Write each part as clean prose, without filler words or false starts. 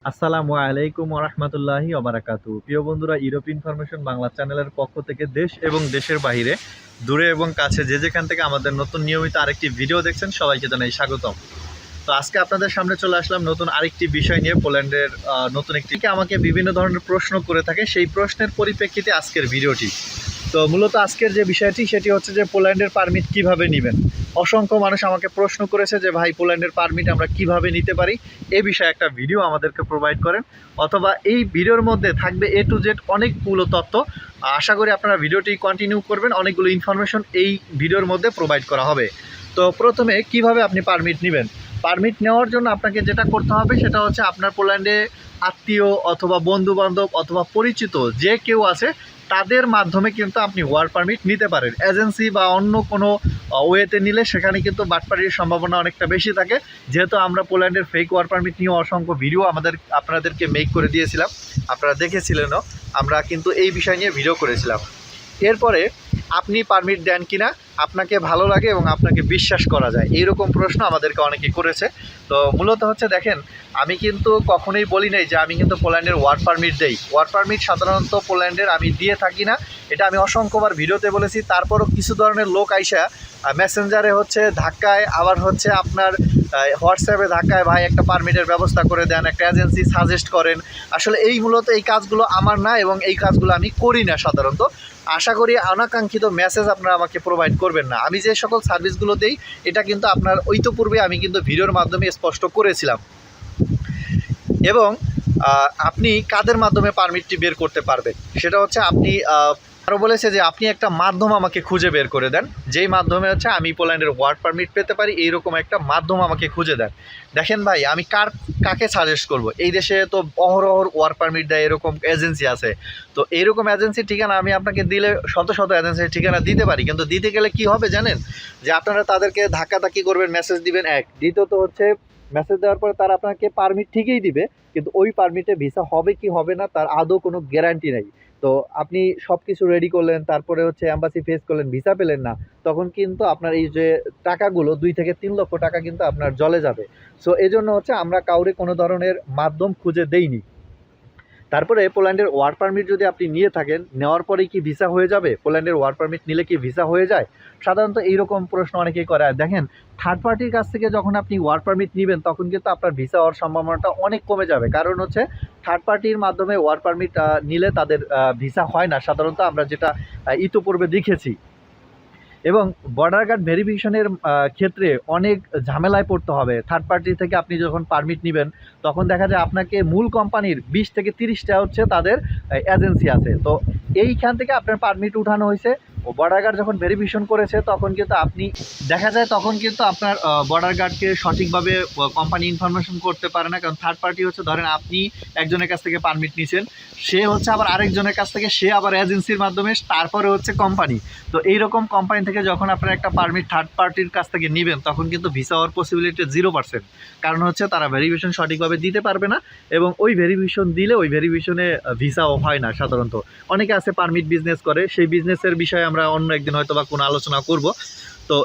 আসসালামু আলাইকুম ওরহমতুল্লাহি ওবারাকাতু। প্রিয় বন্ধুরা, ইউরোপ ইনফরমেশন বাংলা চ্যানেলের পক্ষ থেকে দেশ এবং দেশের বাইরে, দূরে এবং কাছে যে যেখান থেকে আমাদের নতুন নিয়মিত আরেকটি ভিডিও দেখছেন, সবাইকে জানাই স্বাগতম। তো আজকে আপনাদের সামনে চলে আসলাম নতুন আরেকটি বিষয় নিয়ে। পোল্যান্ডের নতুন একটি আমাকে বিভিন্ন ধরনের প্রশ্ন করে থাকে, সেই প্রশ্নের পরিপ্রেক্ষিতে আজকের ভিডিওটি। তো মূলত আজকের যে বিষয়টি সেটি হচ্ছে যে পোল্যান্ডের পারমিট কিভাবে নেবেন। অসংখ্য মানুষ আমাকে প্রশ্ন করেছে যে ভাই, পোল্যান্ডের পারমিট আমরা কিভাবে নিতে পারি, এই বিষয়ে একটা ভিডিও আমাদেরকে প্রোভাইড করেন, অথবা এই ভিডিওর মধ্যে থাকবে এ টু জেড অনেকগুলো তথ্য। আশা করি আপনারা ভিডিওটি কন্টিনিউ করবেন, অনেকগুলো ইনফরমেশন এই ভিডিওর মধ্যে প্রোভাইড করা হবে। তো প্রথমে কিভাবে আপনি পারমিট নেবেন। পারমিট নেওয়ার জন্য আপনাকে যেটা করতে হবে সেটা হচ্ছে আপনার পোল্যান্ডে আত্মীয় অথবা বন্ধুবান্ধব অথবা পরিচিত যে কেউ আছে, তাদের মাধ্যমে কিন্তু আপনি ওয়ার্ক পারমিট নিতে পারেন। এজেন্সি বা অন্য কোনো ওয়েতে নিলে সেখানে কিন্তু বাটপাড়ির সম্ভাবনা অনেকটা বেশি থাকে। যেহেতু আমরা পোল্যান্ডের ফেক ওয়ার্ক পারমিট নিয়ে অসংখ্য ভিডিও আপনাদেরকে মেক করে দিয়েছিলাম, আপনারা দেখেছিলেনও। আমরা কিন্তু এই বিষয় নিয়ে ভিডিও করেছিলাম। এরপরে আপনি পারমিট দেন কিনা, আপনাকে ভালো লাগে এবং আপনাকে বিশ্বাস করা যায়, এইরকম প্রশ্ন আমাদেরকে অনেকে করেছে। তো মূলত হচ্ছে দেখেন, আমি কিন্তু কখনোই বলি নাই যে আমি কিন্তু পোল্যান্ডের ওয়ার্ক পারমিট দেই। ওয়ার্ক পারমিট সাধারণত পোল্যান্ডের আমি দিয়ে থাকি না, এটা আমি অসংখ্যবার ভিডিওতে বলেছি। তারপরও কিছু ধরনের লোক আইসা মেসেঞ্জারে হচ্ছে ধাক্কায়, আবার হচ্ছে আপনার হোয়াটসঅ্যাপে ধাক্কায়, ভাই একটা পারমিটের ব্যবস্থা করে দেন, একটা এজেন্সি সাজেস্ট করেন। আসলে এই মূলত এই কাজগুলো আমার না, এবং এই কাজগুলো আমি করি না সাধারণত। আশা করি অনাকাঙ্ক্ষিত মেসেজ আপনারা আমাকে প্রোভাইড করবেন না। আমি যে সকল সার্ভিসগুলো দেই, এটা কিন্তু আপনার ইতিপূর্বে আমি কিন্তু ভিডিওর মাধ্যমে স্পষ্ট করেছিলাম। এবং আপনি কাদের মাধ্যমে পারমিটটি বের করতে পারবেন সেটা হচ্ছে আপনি আরও বলেছে যে আপনি একটা মাধ্যম আমাকে খুঁজে বের করে দেন, যেই মাধ্যমে হচ্ছে আমি পোল্যান্ডের ওয়ার্ক পারমিট পেতে পারি, এইরকম একটা মাধ্যম আমাকে খুঁজে দেন। দেখেন ভাই, আমি কাকে সাজেস্ট করব। এই দেশে তো অহরহ ওয়ার্ক পারমিট দেয় এরকম এজেন্সি আছে। তো এইরকম এজেন্সির ঠিকানা আমি আপনাকে দিলে শত শত এজেন্সির ঠিকানা দিতে পারি, কিন্তু দিতে গেলে কি হবে জানেন, যে আপনারা তাদেরকে ধাক্কাধাক্কি করবেন, মেসেজ দিবেন এক, দ্বিতীয়ত হচ্ছে মেসেজ দেওয়ার পরে তারা আপনাকে পারমিট ঠিকই দিবে, কিন্তু ওই পারমিটে ভিসা হবে কি হবে না তার আদৌ কোনো গ্যারান্টি নেই। তো আপনি সব কিছু রেডি করলেন, তারপরে হচ্ছে অ্যাম্বাসি ফেস করলেন, ভিসা পেলেন না, তখন কিন্তু আপনার এই যে টাকাগুলো 2 থেকে 3 লক্ষ টাকা কিন্তু আপনার জলে যাবে। সো এই জন্য হচ্ছে আমরা কাউরে কোনো ধরনের মাধ্যম খুঁজে দেইনি। তারপরে পোল্যান্ডের ওয়ার্ক পারমিট যদি আপনি নিয়ে থাকেন, নেওয়ার পরেই কি ভিসা হয়ে যাবে? পোল্যান্ডের ওয়ার্ক পারমিট নিলে কি ভিসা হয়ে যায়? সাধারণত এইরকম প্রশ্ন অনেকেই করে। আর দেখেন, থার্ড পার্টির কাছ থেকে যখন আপনি ওয়ার্ক পারমিট নেবেন, তখন কিন্তু আপনার ভিসা হওয়ার সম্ভাবনাটা অনেক কমে যাবে। কারণ হচ্ছে থার্ড পার্টির মাধ্যমে ওয়ার্ক পারমিট নিলে তাদের ভিসা হয় না সাধারণত, আমরা যেটা ইতিপূর্বে দেখেছি। এবং বর্ডার গার্ড ভেরিফিকেশনের ক্ষেত্রে অনেক ঝামেলায় পড়তে হবে। থার্ড পার্টি থেকে আপনি যখন পারমিট নেবেন, তখন দেখা যায় আপনাকে মূল কোম্পানির 20 থেকে 30টা হচ্ছে তাদের এজেন্সি আছে। তো এইখান থেকে আপনার পারমিট উঠানো হয়েছে, ও বর্ডার গার্ড যখন ভেরিফিকেশন করেছে, তখন কিন্তু আপনি দেখা যায় তখন কিন্তু আপনার বর্ডার গার্ডকে সঠিকভাবে কোম্পানি ইনফরমেশন করতে পারে না। কারণ থার্ড পার্টি হচ্ছে, ধরেন আপনি একজনের কাছ থেকে পারমিট নিয়েছেন, সে হচ্ছে আবার আরেকজনের কাছ থেকে, সে আবার এজেন্সির মাধ্যমে, তারপরে হচ্ছে কোম্পানি। তো এইরকম কোম্পানি থেকে যখন আপনারা একটা পারমিট থার্ড পার্টির কাছ থেকে নেবেন, তখন কিন্তু ভিসা হওয়ার পসিবিলিটি 0%। কারণ হচ্ছে তারা ভেরিফিকেশন সঠিকভাবে দিতে পারবে না, এবং ওই ভেরিফিকেশন দিলে ওই ভেরিফিকেশনে ভিসাও হয় না সাধারণত। অনেকে আছে পারমিট বিজনেস করে, সেই বিজনেসের বিষয়ে আমরা অন্য একদিন হয়তো বা কোনো আলোচনা করব। তো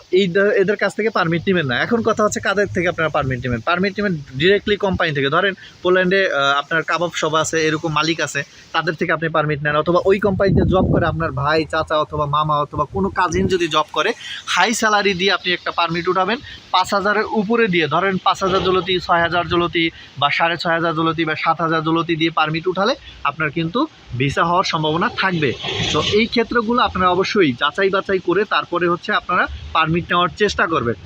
এদের কাছ থেকে পারমিট নেবেন না। এখন কথা হচ্ছে কাদের থেকে আপনারা পারমিট নেবেন। পারমিট নেবেন ডিরেক্টলি কোম্পানি থেকে। ধরেন পোল্যান্ডে আপনার কাবাব শপ আছে, এরকম মালিক আছে, তাদের থেকে আপনি পারমিট নেন, অথবা ওই কোম্পানিতে জব করে আপনার ভাই, চাচা অথবা মামা অথবা কোনো কাজিন যদি জব করে, হাই স্যালারি দিয়ে আপনি একটা পারমিট উঠাবেন 5,000-এর উপরে দিয়ে। ধরেন 5,000 জলতি, 6,000 জলতি, বা 6,500 জলতি, বা 7,000 জলতি দিয়ে পারমিট উঠালে আপনার কিন্তু ভিসা হওয়ার সম্ভাবনা থাকবে। তো এই ক্ষেত্রগুলো আপনারা অবশ্যই যাচাই বাছাই করে তারপরে হচ্ছে আপনারা পারমিট নেওয়ার চেষ্টা করবেন।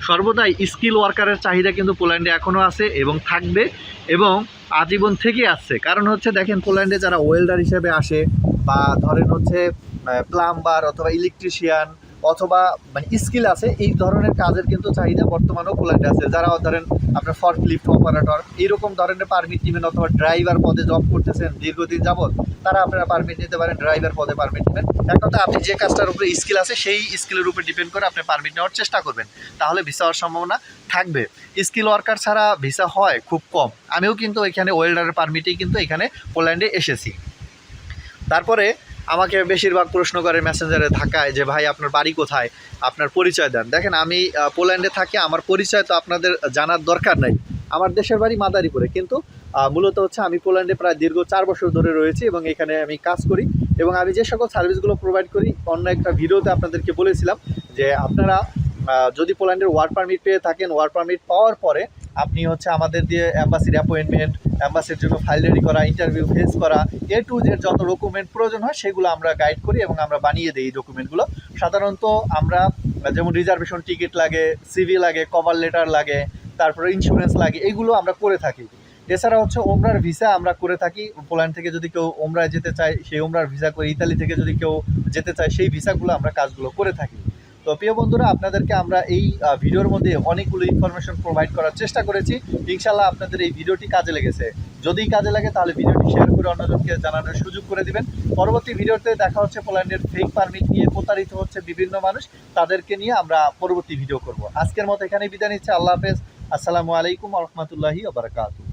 সর্বদাই স্কিল ওয়ার্কারের চাহিদা কিন্তু পোল্যান্ডে এখনও আছে এবং থাকবে, এবং আজীবন থেকে আসছে। কারণ হচ্ছে দেখেন, পোল্যান্ডে যারা ওয়েল্ডার হিসেবে আসে, বা ধরেন হচ্ছে প্লাম্বার অথবা ইলেকট্রিশিয়ান অথবা মানে স্কিল আছে, এই ধরনের কাজের কিন্তু চাহিদা বর্তমানেও পোল্যান্ডে আছে। যারা ধরেন আপনার ফর্কলিফট অপারেটর, এইরকম ধরনের পারমিট নেবেন, অথবা ড্রাইভার পদে জব করতেছেন দীর্ঘদিন যাবৎ, তারা আপনারা পারমিট নিতে পারেন, ড্রাইভার পদে পারমিট নেবেন। এক কথা, আপনি যে কাজটার উপরে স্কিল আছে, সেই স্কিলের উপর ডিপেন্ড করে আপনি পারমিট নেওয়ার চেষ্টা করবেন, তাহলে ভিসা হওয়ার সম্ভাবনা থাকবে। স্কিল ওয়ার্কার ছাড়া ভিসা হয় খুব কম। আমিও কিন্তু এখানে ওয়েল্ডারের পারমিটেই কিন্তু এখানে পোল্যান্ডে এসেছি। তারপরে আমাকে বেশিরভাগ প্রশ্ন করে মেসেঞ্জারে ধাক্কায় যে ভাই, আপনার বাড়ি কোথায়, আপনার পরিচয় দেন। দেখেন, আমি পোল্যান্ডে থাকি, আমার পরিচয় তো আপনাদের জানার দরকার নাই। আমার দেশের বাড়ি মাদারীপুরে, কিন্তু মূলত হচ্ছে আমি পোল্যান্ডে প্রায় দীর্ঘ 4 বছর ধরে রয়েছি এবং এখানে আমি কাজ করি এবং আমি যে সকল সার্ভিসগুলো প্রোভাইড করি অন্য একটা ভিডিওতে আপনাদেরকে বলেছিলাম যে আপনারা যদি পোল্যান্ডের ওয়ার্ক পারমিট পেয়ে থাকেন, ওয়ার্ক পারমিট পাওয়ার পরে আপনি হচ্ছে আমাদের দিয়ে অ্যাম্বাসির অ্যাপয়েন্টমেন্ট, অ্যাম্বাসির জন্য ফাইল রেডি করা, ইন্টারভিউ ফেস করা, এ টু জেড যত ডকুমেন্ট প্রয়োজন হয় সেগুলো আমরা গাইড করি এবং আমরা বানিয়ে দিই এই ডকুমেন্টগুলো। সাধারণত আমরা যেমন রিজার্ভেশন টিকিট লাগে, সিভি লাগে, কভার লেটার লাগে, তারপরে ইন্স্যুরেন্স লাগে, এইগুলো আমরা করে থাকি। এছাড়া হচ্ছে ওমরার ভিসা আমরা করে থাকি। পোল্যান্ড থেকে যদি কেউ ওমরায় যেতে চায় সেই ওমরার ভিসা করে, ইতালি থেকে যদি কেউ যেতে চায় সেই ভিসাগুলো আমরা কাজগুলো করে থাকি। তো প্রিয় বন্ধুরা, আপনাদেরকে আমরা এই ভিডিওর মধ্যে অনেকগুলো ইনফরমেশন প্রোভাইড করার চেষ্টা করেছি। ইনশাল্লাহ আপনাদের এই ভিডিওটি কাজে লেগেছে। যদি কাজে লাগে তাহলে ভিডিওটি শেয়ার করে অন্যজনকে জানানোর সুযোগ করে দিবেন। পরবর্তী ভিডিওতে দেখা হচ্ছে পোল্যান্ডের ফেক পারমিট নিয়ে প্রতারিত হচ্ছে বিভিন্ন মানুষ, তাদেরকে নিয়ে আমরা পরবর্তী ভিডিও করব। আজকের মতো এখানেই বিদায় নিচ্ছে। আল্লাহ হাফেজ। আসসালামু আলাইকুম ওয়া রাহমাতুল্লাহি ওয়া বারাকাতুহু।